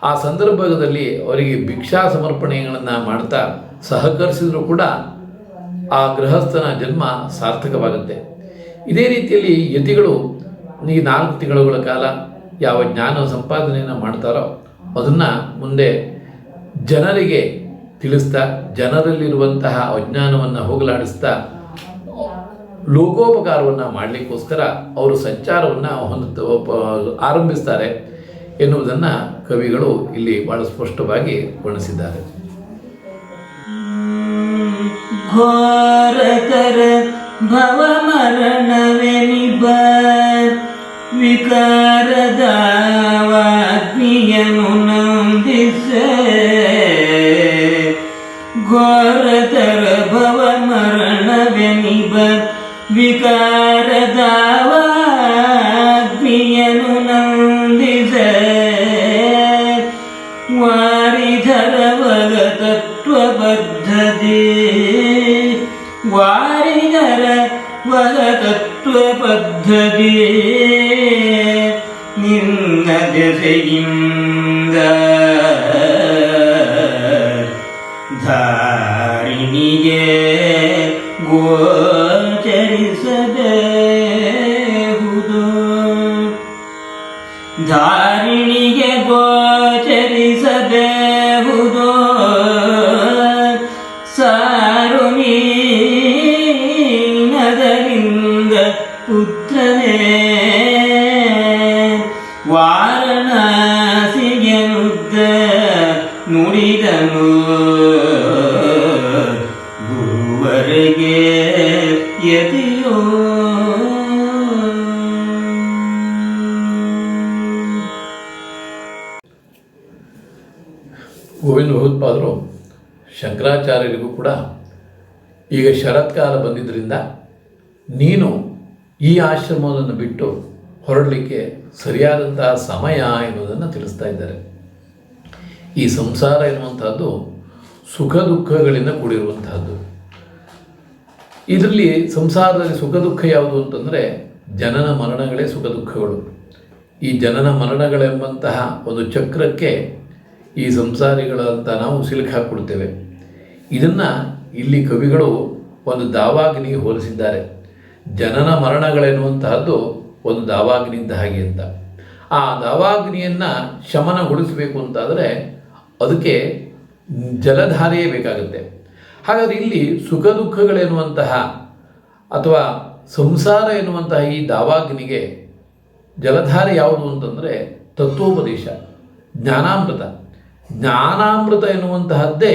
ಆ ಸಂದರ್ಭದಲ್ಲಿ ಅವರಿಗೆ ಭಿಕ್ಷಾ ಸಮರ್ಪಣೆಗಳನ್ನು ಮಾಡ್ತಾ ಸಹಕರಿಸಿದರೂ ಕೂಡ ಆ ಗೃಹಸ್ಥನ ಜನ್ಮ ಸಾರ್ಥಕವಾಗುತ್ತೆ. ಇದೇ ರೀತಿಯಲ್ಲಿ ಯತಿಗಳು ಈ 4 ತಿಂಗಳುಗಳ ಕಾಲ ಯಾವ ಜ್ಞಾನ ಸಂಪಾದನೆಯನ್ನು ಮಾಡ್ತಾರೋ ಅದನ್ನು ಮುಂದೆ ಜನರಿಗೆ ತಿಳಿಸ್ತಾ ಜನರಲ್ಲಿರುವಂತಹ ಅಜ್ಞಾನವನ್ನು ಹೋಗಲಾಡಿಸ್ತಾ ಲೋಕೋಪಕಾರವನ್ನು ಮಾಡಲಿಕ್ಕೋಸ್ಕರ ಅವರು ಸಂಚಾರವನ್ನು ಆರಂಭಿಸ್ತಾರೆ ಎನ್ನುವುದನ್ನು ಕವಿಗಳು ಇಲ್ಲಿ ಬಹಳ ಸ್ಪಷ್ಟವಾಗಿ ವರ್ಣಿಸಿದ್ದಾರೆ. ಘೋರತರ ಭವ ಮರಣವೆನಿಬ ವಿಕಾರದಾವಾಗ್ನಿಯನು ನಂದಿಸೆ ಘೋರತರ ಭವ ಮರಣವೆನಿಬ ವಿಕಾರದಾವಾಗ್ನಿಯನು ನಂದಿಸೆ ವಾರಿಧರವಗ ತತ್ವಬದ್ಧತೆ ವಾರಿಧರ ವಗ ತತ್ವಬದ್ಧತೆ ನಿನ್ನ ದೆಸೆಯಿಂದ ಧಾರಿಣಿಗೆ ಗೋಚರಿಸದೇಹುದು ಧಾರಿಣಿಗೆ ಗೋಚರಿಸದೇಹುದು ಸಾರು ನೀನದರಿಂದ ಪುತ್ರನೇ ವಾರಣಾಸಿಗೆ ನುಗ್ಗ ನುಡಿದನು ಗುರುವರೆಗೆ ಯತಿಯೋ. ಗೋವಿಂದ ಭಗವತ್ಪಾದರು ಶಂಕರಾಚಾರ್ಯರಿಗೂ ಕೂಡ ಈಗ ಶರತ್ಕಾಲ ಬಂದಿದ್ದರಿಂದ ನೀನು ಈ ಆಶ್ರಮವನ್ನು ಬಿಟ್ಟು ಹೊರಡಲಿಕ್ಕೆ ಸರಿಯಾದಂತಹ ಸಮಯ ಎನ್ನುವುದನ್ನು ತಿಳಿಸ್ತಾ ಇದ್ದಾರೆ. ಈ ಸಂಸಾರ ಎನ್ನುವಂತಹದ್ದು ಸುಖ ದುಃಖಗಳಿಂದ ಕೂಡಿರುವಂತಹದ್ದು. ಇದರಲ್ಲಿ ಸಂಸಾರದಲ್ಲಿ ಸುಖ ದುಃಖ ಯಾವುದು ಅಂತಂದರೆ ಜನನ ಮರಣಗಳೇ ಸುಖ ದುಃಖಗಳು. ಈ ಜನನ ಮರಣಗಳೆಂಬಂತಹ ಒಂದು ಚಕ್ರಕ್ಕೆ ಈ ಸಂಸಾರಿಗಳಂತ ನಾವು ಸಿಲುಕಿ ಹಾಕ್ಕೊಡ್ತೇವೆ. ಇದನ್ನು ಇಲ್ಲಿ ಕವಿಗಳು ಒಂದು ದಾವಾಗ್ನಿಗೆ ಹೋಲಿಸಿದ್ದಾರೆ. ಜನನ ಮರಣಗಳೆನ್ನುವಂತಹದ್ದು ಒಂದು ದಾವಾಗ್ನಿ ಇದ್ದ ಹಾಗೆ ಅಂತ. ಆ ದಾವಾಗ್ನಿಯನ್ನು ಶಮನಗೊಳಿಸಬೇಕು ಅಂತಾದರೆ ಅದಕ್ಕೆ ಜಲಧಾರೆಯೇ ಬೇಕಾಗುತ್ತೆ. ಹಾಗಾದರೆ ಇಲ್ಲಿ ಸುಖ ದುಃಖಗಳೆನ್ನುವಂತಹ ಅಥವಾ ಸಂಸಾರ ಎನ್ನುವಂತಹ ಈ ದಾವಾಗ್ನಿಗೆ ಜಲಧಾರೆ ಯಾವುದು ಅಂತಂದರೆ ತತ್ವೋಪದೇಶ, ಜ್ಞಾನಾಮೃತ. ಜ್ಞಾನಾಮೃತ ಎನ್ನುವಂತಹದ್ದೇ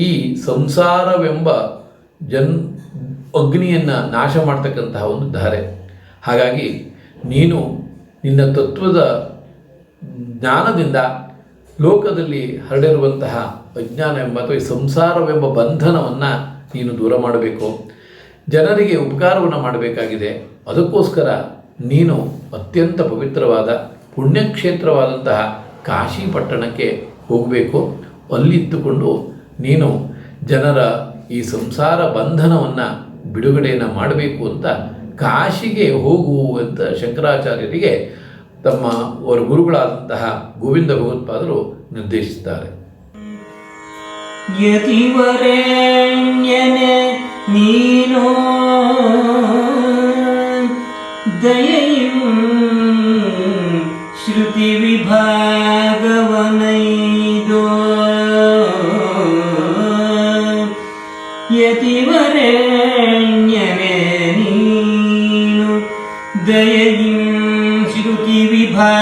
ಈ ಸಂಸಾರವೆಂಬ ಅಗ್ನಿಯನ್ನು ನಾಶ ಮಾಡ್ತಕ್ಕಂತಹ ಒಂದು ಧಾರೆ. ಹಾಗಾಗಿ ನೀನು ನಿನ್ನ ತತ್ವದ ಜ್ಞಾನದಿಂದ ಲೋಕದಲ್ಲಿ ಹರಡಿರುವಂತಹ ಅಜ್ಞಾನ ಎಂಬ ಅಥವಾ ಈ ಸಂಸಾರವೆಂಬ ಬಂಧನವನ್ನು ನೀನು ದೂರ ಮಾಡಬೇಕು, ಜನರಿಗೆ ಉಪಕಾರವನ್ನು ಮಾಡಬೇಕಾಗಿದೆ. ಅದಕ್ಕೋಸ್ಕರ ನೀನು ಅತ್ಯಂತ ಪವಿತ್ರವಾದ ಪುಣ್ಯಕ್ಷೇತ್ರವಾದಂತಹ ಕಾಶಿ ಪಟ್ಟಣಕ್ಕೆ ಹೋಗಬೇಕು. ಅಲ್ಲಿದ್ದುಕೊಂಡು ನೀನು ಜನರ ಈ ಸಂಸಾರ ಬಂಧನವನ್ನು ಬಿಡುಗಡೆಯನ್ನು ಮಾಡಬೇಕು ಅಂತ ಕಾಶಿಗೆ ಹೋಗು ಅಂತ ಶಂಕರಾಚಾರ್ಯರಿಗೆ ತಮ್ಮ ಅವರ ಗುರುಗಳಾದಂತಹ ಗೋವಿಂದ ಭಗವತ್ಪಾದರು ನಿರ್ದೇಶಿಸುತ್ತಾರೆ. ಯತಿವರೆಣ್ಯನೆ ನೀನೋ ದಯೆಯು ಶ್ರುತಿ ವಿಭಾಗವನೈದೋ. ಯತಿವರೆಣ್ಯನೆ ನೀನು ದಯೆಯು ಶ್ರುತಿ ವಿಭಾಗವನೈದೋ.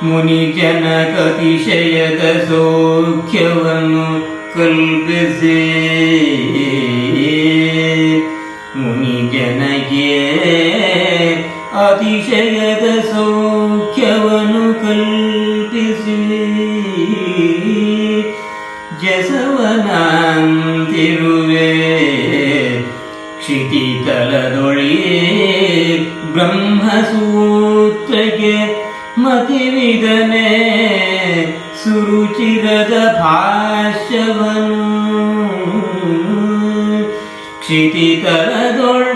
ಮುನಿ ಜನಕತಿಶಯದ ಸೌಖ್ಯವನ್ನು ಕಲ್ಪಿಸಿ ಮುನಿ ಜನಗೆ ಅತಿಶಯದ ಸೌಖ್ಯವನ್ನು ಕಲ್ಪಿಸಿ ಜಸವನಂತಿರುವೆ ಕ್ಷಿತಿತಲದೊಳಿ ಬ್ರಹ್ಮಸೂತ್ರಕ್ಕೆ ಮತಿವಿದನೆ ಸುರುಚಿರದ ಭಾಷ್ಯವನ್ನು ಕ್ಷಿತಿತಲದೊಳ್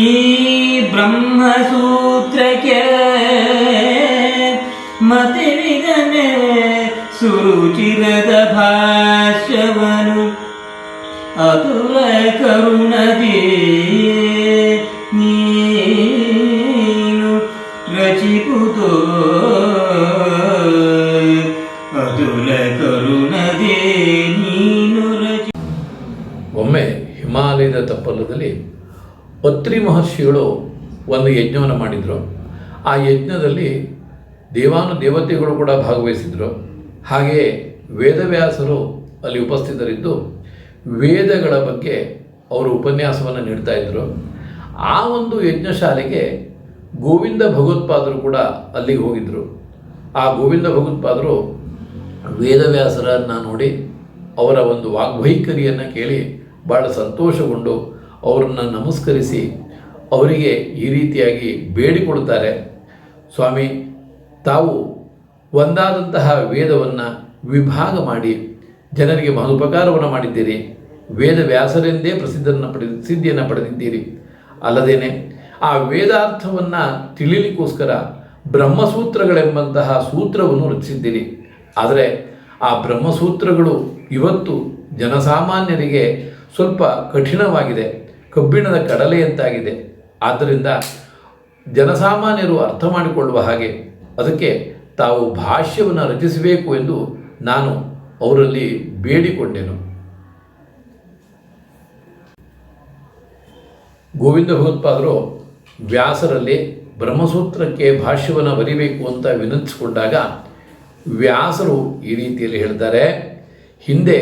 ಈ ಬ್ರಹ್ಮಸೂತ್ರಕ್ಕೆ ಮತಿವಿದನೆ ಸುರುಚಿರದ ಭಾಷ್ಯವನ್ನು ಅತುಲ ಕರುಣದಿ ನೀನು ರಚಿಪುತೋ. ಅತುಲ ಕರುಣದಿ ನೀನು ರಚಿ. ಒಮ್ಮೆ ಹಿಮಾಲಯದ ತಪ್ಪಲದಲ್ಲಿ ಅತ್ರಿ ಮಹರ್ಷಿಗಳು ಒಂದು ಯಜ್ಞವನ್ನು ಮಾಡಿದರು. ಆ ಯಜ್ಞದಲ್ಲಿ ದೇವತೆಗಳು ಕೂಡ ಭಾಗವಹಿಸಿದರು. ಹಾಗೆಯೇ ವೇದವ್ಯಾಸರು ಅಲ್ಲಿ ಉಪಸ್ಥಿತರಿದ್ದು ವೇದಗಳ ಬಗ್ಗೆ ಅವರು ಉಪನ್ಯಾಸವನ್ನು ನೀಡ್ತಾ ಇದ್ದರು. ಆ ಒಂದು ಯಜ್ಞಶಾಲೆಗೆ ಗೋವಿಂದ ಭಗವತ್ಪಾದರು ಕೂಡ ಅಲ್ಲಿಗೆ ಹೋಗಿದ್ದರು. ಆ ಗೋವಿಂದ ಭಗವತ್ಪಾದರು ವೇದವ್ಯಾಸರನ್ನು ನೋಡಿ ಅವರ ಒಂದು ವಾಗ್ವೈಖರಿಯನ್ನು ಕೇಳಿ ಭಾಳ ಸಂತೋಷಗೊಂಡು ಅವರನ್ನು ನಮಸ್ಕರಿಸಿ ಅವರಿಗೆ ಈ ರೀತಿಯಾಗಿ ಬೇಡಿಕೊಡ್ತಾರೆ. ಸ್ವಾಮಿ, ತಾವು ಒಂದಾದಂತಹ ವೇದವನ್ನು ವಿಭಾಗ ಮಾಡಿ ಜನರಿಗೆ ಮಹೋಪಕಾರವನ್ನು ಮಾಡಿದ್ದೀರಿ. ವೇದವ್ಯಾಸರೆಂದೇ ಸಿದ್ಧಿಯನ್ನು ಪಡೆದಿದ್ದೀರಿ. ಅಲ್ಲದೇನೆ ಆ ವೇದಾರ್ಥವನ್ನು ತಿಳಿಲಿಕ್ಕೋಸ್ಕರ ಬ್ರಹ್ಮಸೂತ್ರಗಳೆಂಬಂತಹ ಸೂತ್ರವನ್ನು ರಚಿಸಿದ್ದೀರಿ. ಆದರೆ ಆ ಬ್ರಹ್ಮಸೂತ್ರಗಳು ಇವತ್ತು ಜನಸಾಮಾನ್ಯರಿಗೆ ಸ್ವಲ್ಪ ಕಠಿಣವಾಗಿದೆ, ಕಬ್ಬಿಣದ ಕಡಲೆಯಂತಾಗಿದೆ. ಆದ್ದರಿಂದ ಜನಸಾಮಾನ್ಯರು ಅರ್ಥ ಮಾಡಿಕೊಳ್ಳುವ ಹಾಗೆ ಅದಕ್ಕೆ ತಾವು ಭಾಷ್ಯವನ್ನು ರಚಿಸಬೇಕು ಎಂದು ನಾನು ಅವರಲ್ಲಿ ಬೇಡಿಕೊಂಡೆನು. ಗೋವಿಂದ ಭಗವತ್ಪಾದರು ವ್ಯಾಸರಲ್ಲಿ ಬ್ರಹ್ಮಸೂತ್ರಕ್ಕೆ ಭಾಷ್ಯವನ್ನು ಬರೀಬೇಕು ಅಂತ ವಿನಂತಿಸಿಕೊಂಡಾಗ ವ್ಯಾಸರು ಈ ರೀತಿಯಲ್ಲಿ ಹೇಳ್ತಾರೆ, ಹಿಂದೆ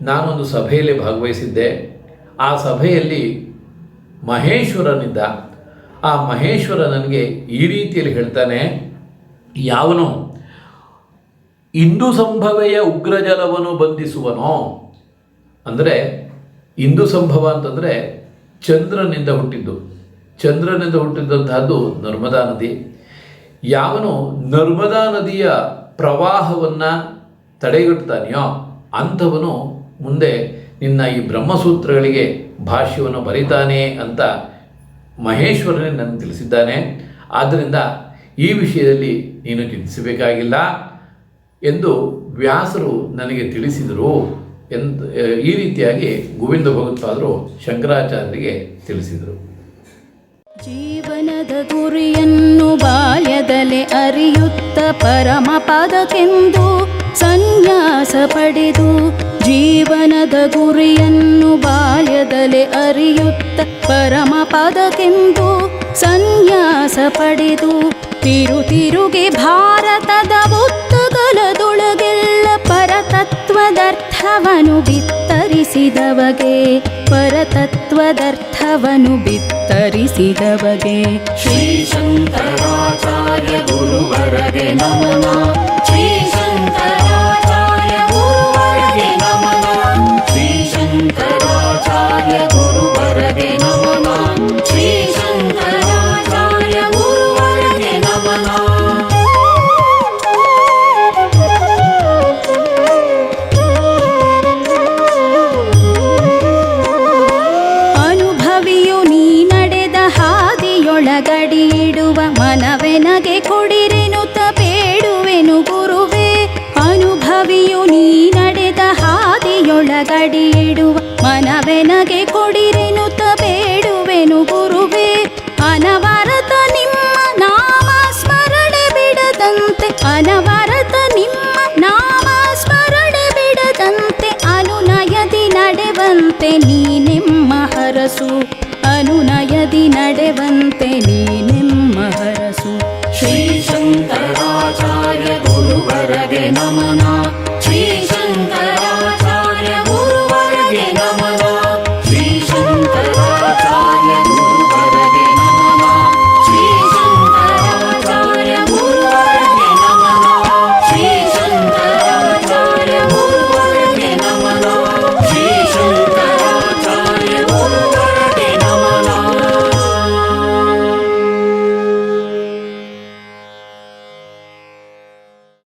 ನಾನೊಂದು ಸಭೆಯಲ್ಲಿ ಭಾಗವಹಿಸಿದ್ದೆ. ಆ ಸಭೆಯಲ್ಲಿ ಮಹೇಶ್ವರನಿದ್ದ. ಆ ಮಹೇಶ್ವರ ನನಗೆ ಈ ರೀತಿಯಲ್ಲಿ ಹೇಳ್ತಾನೆ, ಯಾವನು ಇಂದು ಸಂಭವೆಯ ಉಗ್ರಜಲವನ್ನು ಬಂಧಿಸುವನೋ, ಅಂದರೆ ಇಂದು ಸಂಭವ ಅಂತಂದರೆ ಚಂದ್ರನಿಂದ ಹುಟ್ಟಿದ್ದಂತಹದ್ದು ನರ್ಮದಾ ನದಿ. ಯಾವನು ನರ್ಮದಾ ನದಿಯ ಪ್ರವಾಹವನ್ನು ತಡೆಗಟ್ಟುತ್ತಾನೆಯೋ ಅಂಥವನು ಮುಂದೆ ನಿನ್ನ ಈ ಬ್ರಹ್ಮಸೂತ್ರಗಳಿಗೆ ಭಾಷ್ಯವನ್ನು ಬರೀತಾನೆ ಅಂತ ಮಹೇಶ್ವರನೇ ನನಗೆ ತಿಳಿಸಿದ್ದಾನೆ. ಆದ್ದರಿಂದ ಈ ವಿಷಯದಲ್ಲಿ ನೀನು ಚಿಂತಿಸಬೇಕಾಗಿಲ್ಲ ಎಂದು ವ್ಯಾಸರು ನನಗೆ ತಿಳಿಸಿದರು ಈ ರೀತಿಯಾಗಿ ಗೋವಿಂದ ಭಗವತ್ಪಾದರು ಶಂಕರಾಚಾರ್ಯರಿಗೆ ತಿಳಿಸಿದರು. ಜೀವನದ ಗುರಿಯನ್ನು ಬಾಲ್ಯದಲ್ಲೇ ಅರಿಯುತ್ತ ಪರಮ ಪದಕ್ಕೆಂದು ಸನ್ಯಾಸ ಪಡೆದು, ಜೀವನದ ಗುರಿಯನ್ನು ಬಾಲ್ಯದಲ್ಲೇ ಅರಿಯುತ್ತ ಪರಮ ಪದಕ್ಕೆಂದು ಸನ್ಯಾಸ ಪಡೆದು, ತಿರುಗಿ ಭಾರತದ ಬುತ್ತಗಲದೊಳಗೆಲ್ಲ ಪರತತ್ವದರ್ಥವನ್ನು ಬಿತ್ತರಿಸಿದವಗೆ, ಪರತತ್ವದರ್ಥವನ್ನು ಬಿತ್ತರಿಸಿದವಗೆ ಶ್ರೀ ಶಂಕರಾಚಾರ್ಯ ಗುರುವರಗೆ ನಮನ. ಶ್ರೀ ಶಂಕರಾಚಾರ್ಯ ಗುರುವರಗೆ ನಮನ. ಶ್ರೀ ಶಂಕರಾಚಾರ್ಯ ಗುರುವರಗೆ ನಮನ. ಶ್ರೀ ಶಂಕರಾಚಾರ್ಯ ಗುರುವರಗೆ ನಮನ. ಗಡಿಯಿಡುವ ಮನವೆನಗೆ ಕೊಡಿರೆನುತ ಬೇಡುವೆನು ಗುರುವೇ. ಅನುಭವಿಯು ನೀ ನಡೆದ ಹಾದಿಯೊಳಗಡಿಯಿಡುವ ಮನವೆನಗೆ ಕೊಡಿರೆನುತ ಬೇಡುವೆನು ಗುರುವೇ. ಅನವರತ ನಿಮ್ಮ ನಾಮ ಸ್ಮರಣೆ ಬಿಡದಂತೆ, ಅನವರತ ನಿಮ್ಮ ನಾಮ ಸ್ಮರಣೆ ಬಿಡದಂತೆ ಅನುನಯದಿ ನಡೆವಂತೆ ನೀನೆಮ್ಮ ಹರಸು, ಅನುನಯದಿ ನಡೆವಂತೆ ನೀನೆಮ್ಮ ಹರಸು. ಶ್ರೀ ಶಂಕರಾಚಾರ್ಯ ಗುರುವರಗೆ ನಮನ.